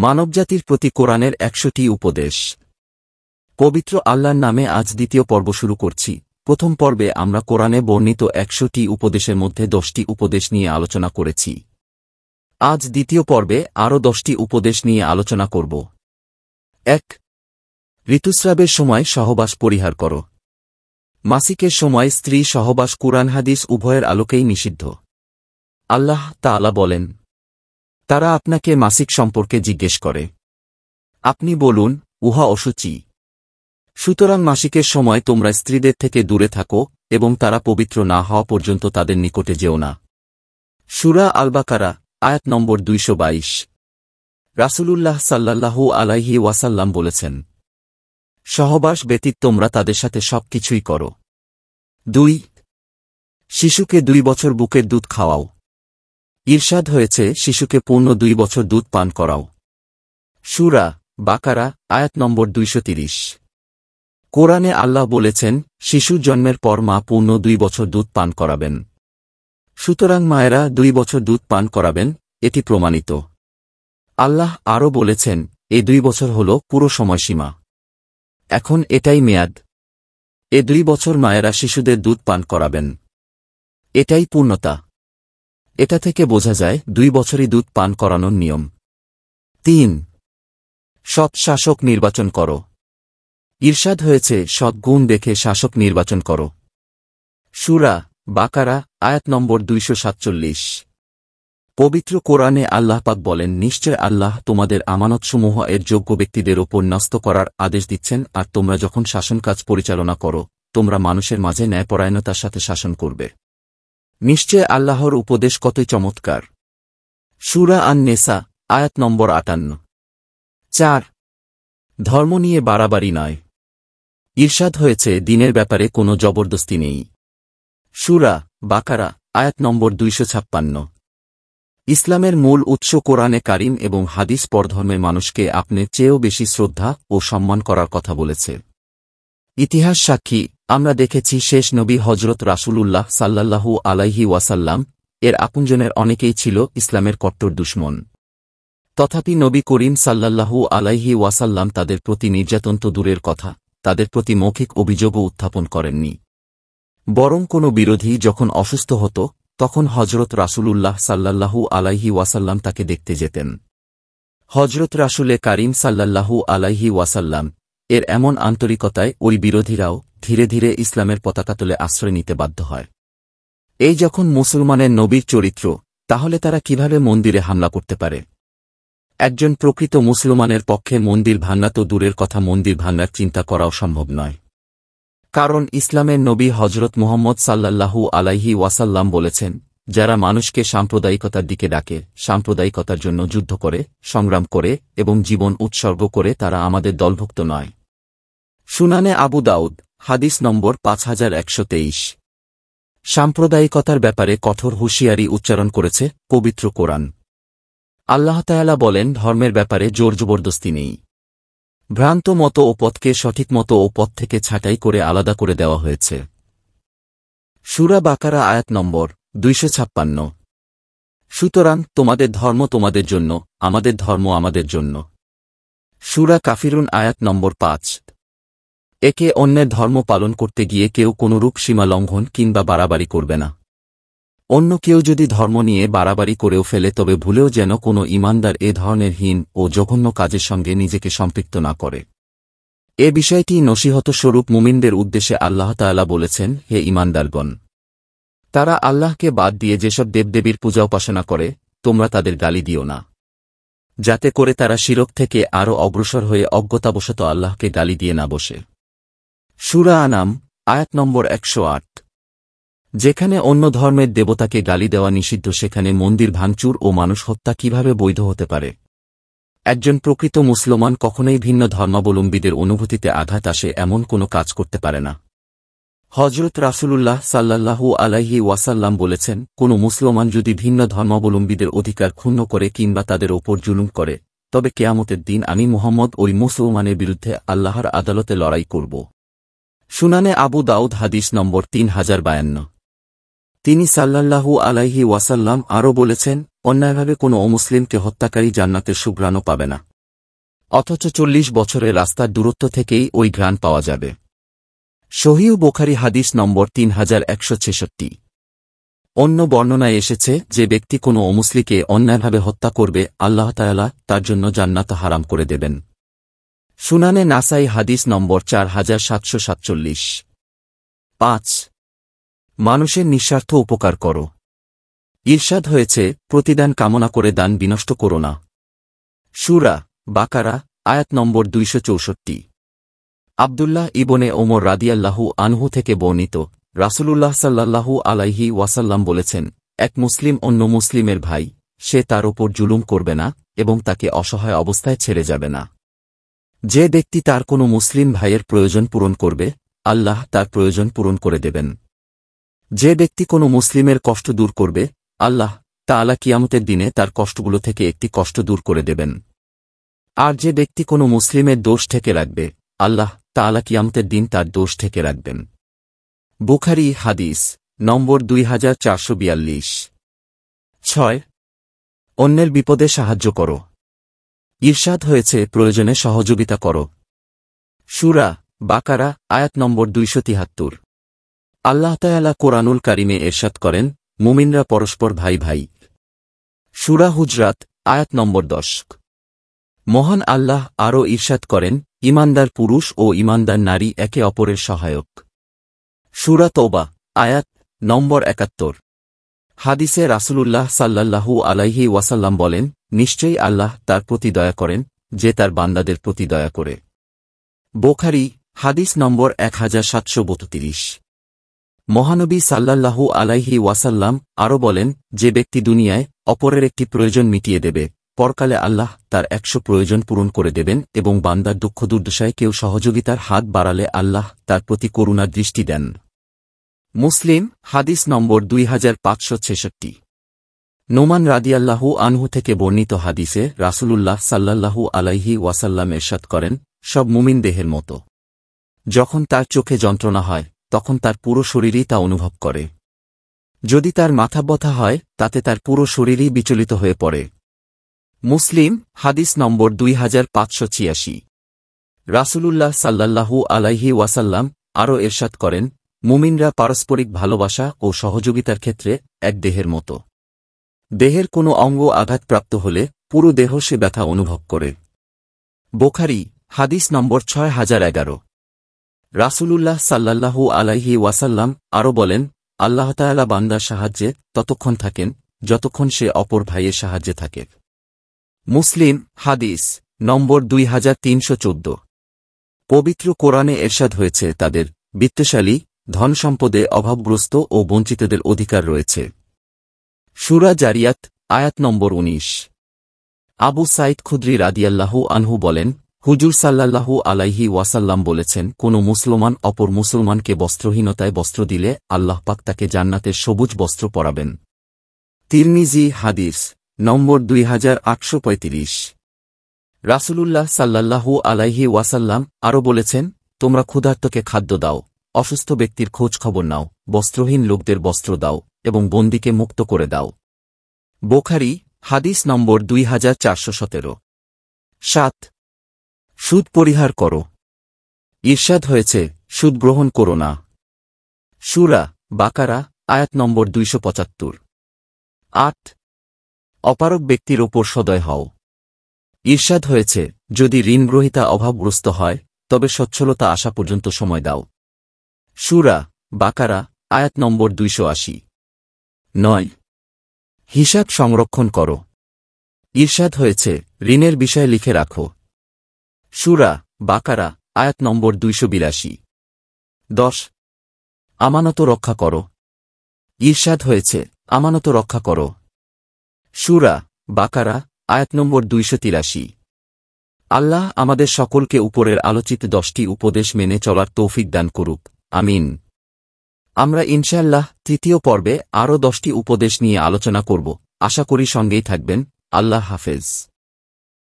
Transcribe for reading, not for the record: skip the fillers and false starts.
মানবজাতির প্রতি কোরআনের ১০০টি উপদেশ। পবিত্র আল্লাহর নামে আজ দ্বিতীয় পর্ব শুরু করছি। প্রথম পর্বে আমরা কোরআনে বর্ণিত ১০০টি উপদেশের মধ্যে ১০টি উপদেশ নিয়ে আলোচনা করেছি। আজ দ্বিতীয় পর্বে আরও ১০টি উপদেশ নিয়ে আলোচনা করব। ১. ঋতুস্রাবের সময় সহবাস পরিহার করো। মাসিকের সময় স্ত্রী সহবাস কুরআন হাদিস উভয়ের আলোকেই নিষিদ্ধ। আল্লাহ তাআলা বলেন, তারা আপনাকে মাসিক সম্পর্কে জিজ্ঞেস করে। আপনি বলুন, উহা অশুচি। সুতরাং মাসিকের সময় তোমরা স্ত্রীদের থেকে দূরে থাকো এবং তারা পবিত্র না হওয়া পর্যন্ত তাদের নিকটে যেও না। সূরা আল বাকারা, আয়াত নম্বর ২২২। রাসূলুল্লাহ সাল্লাল্লাহু আলাইহি ওয়াসাল্লাম বলেছেন, সহবাস ব্যতীত তোমরা তাদের সাথে সবকিছুই করো। ২. শিশুকে ২ বছর বুকের দুধ খাওয়াও। ইরশাদ হয়েছে, শিশুকে পূর্ণ ২ বছর দুধ পান করাও। সূরা বাকারা, আয়াত নম্বর ২৩০। কোরআনে আল্লাহ বলেছেন, শিশু জন্মের পর মা পূর্ণ ২ বছর দুধ পান করাবেন। সুতরাং মায়েরা ২ বছর দুধ পান করাবেন, এটি প্রমাণিত। আল্লাহ আরও বলেছেন, এই ২ বছর হল পুরো সময়সীমা। এখন এটাই মেয়াদ। এ ২ বছর মায়েরা শিশুদের দুধ পান করাবেন। এটাই পূর্ণতা। এটা থেকে বোঝা যায় ২ বছরই দুধ পান করানোর নিয়ম। ৩. সৎ শাসক নির্বাচন করো। ইরশাদ হয়েছে, সৎ গুণ দেখে শাসক নির্বাচন করো। সূরা বাকারা, আয়াত নম্বর ২৪৭। পবিত্র কোরআনে আল্লাহ পাক বলেন, নিশ্চয় আল্লাহ তোমাদের আমানতসমূহ এর যোগ্য ব্যক্তিদের ওপর ন্যস্ত করার আদেশ দিচ্ছেন, আর তোমরা যখন শাসনকাজ পরিচালনা করো, তোমরা মানুষের মাঝে ন্যায়পরায়ণতার সাথে শাসন করবে। নিশ্চয় আল্লাহর উপদেশ কতই চমৎকার। সূরা আন-নেসা, আয়াত নম্বর ৫৮। ৪. ধর্ম নিয়ে বাড়াবাড়ি নয়। ইরশাদ হয়েছে, দ্বীনের ব্যাপারে কোনো জবরদস্তি নেই। সূরা বাকারা, আয়াত নম্বর ২৫৬। ইসলামের মূল উৎস কোরআনে কারিম এবং হাদিস পরধর্মের মানুষকে আপনার চেয়েও বেশি শ্রদ্ধা ও সম্মান করার কথা বলেছে। ইতিহাস সাক্ষী, আমরা দেখেছি শেষ নবী হযরত রাসূলুল্লাহ সাল্লাল্লাহু আলাইহি ওয়াসাল্লাম এর আপনজনের অনেকেই ছিল ইসলামের কট্টর দুশমন। তথাপি নবী করিম সাল্লাল্লাহু আলাইহি ওয়াসাল্লাম তাদের প্রতি নির্যাতন তো দূরের কথা, তাদের প্রতি মৌখিক অভিযোগও উত্থাপন করেননি। বরং কোনো বিরোধী যখন অসুস্থ হতো, তখন হযরত রাসূলুল্লাহ সাল্লাল্লাহু আলাইহি ওয়াসাল্লাম তাকে দেখতে যেতেন। হযরত রাসূলে কারিম সাল্লাল্লাহু আলাইহি ওয়াসাল্লাম এর এমন আন্তরিকতায় ওই বিরোধীরাও ধীরে ধীরে ইসলামের পতাকা তুলে আশ্রয় নিতে বাধ্য হয়। এই যখন মুসলমানের নবীর চরিত্র, তাহলে তারা কিভাবে মন্দিরে হামলা করতে পারে? একজন প্রকৃত মুসলমানের পক্ষে মন্দির ভাঙা তো দূরের কথা, মন্দির ভাঙার চিন্তা করাও সম্ভব নয়। কারণ ইসলামের নবী হযরত মুহাম্মদ সাল্লাল্লাহু আলাইহি ওয়াসাল্লাম বলেছেন, যারা মানুষকে সাম্প্রদায়িকতার দিকে ডাকে, সাম্প্রদায়িকতার জন্য যুদ্ধ করে, সংগ্রাম করে এবং জীবন উৎসর্গ করে, তারা আমাদের দলভুক্ত নয়। সুনানে আবু দাউদ, হাদিস নম্বর ৫১২৩। সাম্প্রদায়িকতার ব্যাপারে কঠোর হুঁশিয়ারি উচ্চারণ করেছে পবিত্র কোরআন। আল্লাহ তাআলা বলেন, ধর্মের ব্যাপারে জোর জবরদস্তি নেই। ভ্রান্ত মত ও পথকে সঠিক মত ও পথ থেকে ছাঁটাই করে আলাদা করে দেওয়া হয়েছে। সূরা বাকারা, আয়াত নম্বর ২৫৬। সুতরাং তোমাদের ধর্ম তোমাদের জন্য, আমাদের ধর্ম আমাদের জন্য। সূরা কাফিরুন, আয়াত নম্বর ৫। একে অন্যের ধর্ম পালন করতে গিয়ে কেউ কোনরূপ সীমা লঙ্ঘন কিংবা বাড়াবাড়ি করবে না। অন্য কেউ যদি ধর্ম নিয়ে বাড়াবাড়ি করেও ফেলে, তবে ভুলেও যেন কোনো ঈমানদার এ ধরনের হীন ও জঘন্য কাজের সঙ্গে নিজেকে সম্পৃক্ত না করে। এ বিষয়টি নসিহত স্বরূপ মুমিনদের উদ্দেশ্যে আল্লাহ তাআলা বলেছেন, হে ঈমানদারগণ! তারা আল্লাহকে বাদ দিয়ে যেসব দেবদেবীর পূজা উপাসনা করে, তোমরা তাদের গালি দিও না, যাতে করে তারা শিরক থেকে আরও অগ্রসর হয়ে অজ্ঞতাবশত আল্লাহকে গালি দিয়ে না বসে। সূরা আনাম, আয়াত নম্বর ১০৮। যেখানে অন্য ধর্মের দেবতাকে গালি দেওয়া নিষিদ্ধ, সেখানে মন্দির ভাঙচুর ও মানুষ হত্যা কিভাবে বৈধ হতে পারে? একজন প্রকৃত মুসলমান কখনোই ভিন্ন ধর্মাবলম্বীদের অনুভূতিতে আঘাত আসে এমন কোনো কাজ করতে পারে না। হযরত রাসূলুল্লাহ সাল্লাল্লাহু আলাইহি ওয়াসাল্লাম বলেছেন, কোনো মুসলমান যদি ভিন্ন ধর্মাবলম্বীদের অধিকার ক্ষুণ্ণ করে কিংবা তাদের ওপর জুলুম করে, তবে কিয়ামতের দিন আমি মুহাম্মদ ওই মুসলমানের বিরুদ্ধে আল্লাহর আদালতে লড়াই করব। সুনানে আবু দাউদ, হাদিস নম্বর ৩০৫২। তিনি সাল্লাল্লাহু আলাইহি ওয়াসাল্লাম আরও বলেছেন, অন্যায়ভাবে কোনো অমুসলিমকে হত্যাকারী জান্নাতের সুঘ্রাণও পাবে না। অথচ 40 বছরের রাস্তার দূরত্ব থেকেই ওই ঘ্রাণ পাওয়া যাবে। সহিহ বুখারী হাদিস নম্বর 3166। অন্য বর্ণনায় এসেছে, যে ব্যক্তি কোনো অমুসলিমকে অন্যায়ভাবে হত্যা করবে আল্লাহ তাআলা তার জন্য জান্নাত হারাম করে দেবেন। সুনানে নাসাই হাদিস নম্বর 4747। 5। মানুষের নিঃস্বার্থ উপকার করো। ইরশাদ হয়েছে, প্রতিদান কামনা করে দান বিনষ্ট করো না। সূরা বাকারা আয়াত নম্বর 264। আব্দুল্লাহ ইবনে ওমর রাদিয়াল্লাহু আনহু থেকে বর্ণিত, রাসূলুল্লাহ সাল্লাল্লাহু আলাইহি ওয়াসাল্লাম বলেছেন, এক মুসলিম অন্য মুসলিমের ভাই, সে তার ওপর জুলুম করবে না এবং তাকে অসহায় অবস্থায় ছেড়ে যাবে না। যে ব্যক্তি তার কোনো মুসলিম ভাইয়ের প্রয়োজন পূরণ করবে, আল্লাহ তার প্রয়োজন পূরণ করে দেবেন। যে ব্যক্তি কোনো মুসলিমের কষ্ট দূর করবে, আল্লাহ তাআলা কিয়ামতের দিনে তার কষ্টগুলো থেকে একটি কষ্ট দূর করে দেবেন। আর যে ব্যক্তি কোনো মুসলিমের দোষ থেকে রাখবে, আল্লাহ তাআলা কিয়ামতের দিন তার দোষ থেকে রাখবেন। বুখারী হাদিস নম্বর 2442। 6। অন্যের বিপদে সাহায্য করো। ইরশাদ হয়েছে, প্রয়োজনে সহযোগিতা করো। সূরা বাকারা আয়াত নম্বর 273। আল্লাহ তাআলা কোরআনুল কারিমে ইরশাদ করেন, মুমিনরা পরস্পর ভাই ভাই। সূরা হুজরাত আয়াত নম্বর 10। মহান আল্লাহ আরও ইরশাদ করেন, ঈমানদার পুরুষ ও ঈমানদার নারী একে অপরের সহায়ক। সূরা তওবা আয়াত নম্বর 71। হাদিসে রাসূলুল্লাহ সাল্লাল্লাহু আলাইহি ওয়াসাল্লাম বলেন, নিশ্চয়ই আল্লাহ তার প্রতি দয়া করেন, যে তার বান্দাদের প্রতি দয়া করে। বুখারী হাদিস নম্বর 1732। মহানবী সাল্লাল্লাহু আলাইহি ওয়াসাল্লাম আরও বলেন, যে ব্যক্তি দুনিয়ায় অপরের একটি প্রয়োজন মিটিয়ে দেবে, পরকালে আল্লাহ তার 100 প্রয়োজন পূরণ করে দেবেন এবং বান্দার দুঃখ দুর্দশায় কেউ সহযোগিতার হাত বাড়ালে আল্লাহ তার প্রতি করুণার দৃষ্টি দেন। মুসলিম হাদিস নম্বর 2566। নোমান রাদিয়াল্লাহু আনহু থেকে বর্ণিত হাদিসে রাসূলুল্লাহ সাল্লাল্লাহু আলাইহি ওয়াসাল্লাম ইরশাদ করেন, সব মুমিন দেহের মতো। যখন তার চোখে যন্ত্রণা হয়, তখন তার পুরো শরীরই তা অনুভব করে। যদি তার মাথা ব্যথা হয়, তাতে তার পুরো শরীরই বিচলিত হয়ে পড়ে। মুসলিম হাদিস নম্বর 2586। রাসূলুল্লাহ সাল্লাল্লাহু আলাইহি ওয়াসাল্লাম আরও ইরশাদ করেন, মুমিনরা পারস্পরিক ভালোবাসা ও সহযোগিতার ক্ষেত্রে এক দেহের মতো। দেহের কোনো অঙ্গ আঘাতপ্রাপ্ত হলে পুরো দেহ সে ব্যথা অনুভব করে। বুখারী হাদিস নম্বর 6011। রাসূলুল্লাহ সাল্লাল্লাহু আলাইহি ওয়াসাল্লাম আরও বলেন, আল্লাহ তাআলা বান্দার সাহায্যে ততক্ষণ থাকেন যতক্ষণ সে অপর ভাইয়ের সাহায্যে থাকে। মুসলিম হাদিস নম্বর 2314। পবিত্র কোরআনে ইরশাদ হয়েছে, তাদের বিত্তশালী ধন সম্পদে অভাবগ্রস্ত ও বঞ্চিতদের অধিকার রয়েছে। সূরা জারিয়াত আয়াত নম্বর 19। আবু সাঈদ খুদরী রাদিয়াল্লাহু আনহু বলেন, হুজুর সাল্লাল্লাহু আলাইহি ওয়াসাল্লাম বলেছেন, কোন মুসলমান অপর মুসলমানকে বস্ত্রহীনতায় বস্ত্র দিলে আল্লাহ পাক তাকে জান্নাতের সবুজ বস্ত্র পরাবেন। তিরমিজি হাদিস নম্বর 2835। রাসূলুল্লাহ সাল্লাল্লাহু আলাইহি ওয়াসাল্লাম আরও বলেছেন, তোমরা ক্ষুধার্তকে খাদ্য দাও, অসুস্থ ব্যক্তির খোঁজ খবর নাও, বস্ত্রহীন লোকদের বস্ত্র দাও এবং বন্দীকে মুক্ত করে দাও। বুখারী হাদিস নম্বর 2417। 7। সুদ পরিহার করো। ইরশাদ হয়েছে, সুদ গ্রহণ করো না। সূরা বাকারা আয়াত নম্বর 275। 8। অপারগ ব্যক্তির ওপর সদয় হও। ইরশাদ হয়েছে, যদি ঋণগ্রহীতা অভাবগ্রস্ত হয়, তবে সচ্ছলতা আসা পর্যন্ত সময় দাও। সূরা বাকারা আয়াত নম্বর 280। 9। হিসাব সংরক্ষণ করো। ইরশাদ হয়েছে, ঋণের বিষয়ে লিখে রাখো। সূরা বাকারা আয়াত নম্বর 282। 10। আমানত রক্ষা করো। ইরশাদ হয়েছে, আমানত রক্ষা করো। সূরা বাকারা আয়াত নম্বর 283। আল্লাহ আমাদের সকলকে উপরের আলোচিত 10টি উপদেশ মেনে চলার তৌফিক দান করুক, আমিন। আমরা ইনশাআল্লাহ তৃতীয় পর্বে আরও 10টি উপদেশ নিয়ে আলোচনা করব। আশা করি সঙ্গেই থাকবেন। আল্লাহ হাফেজ।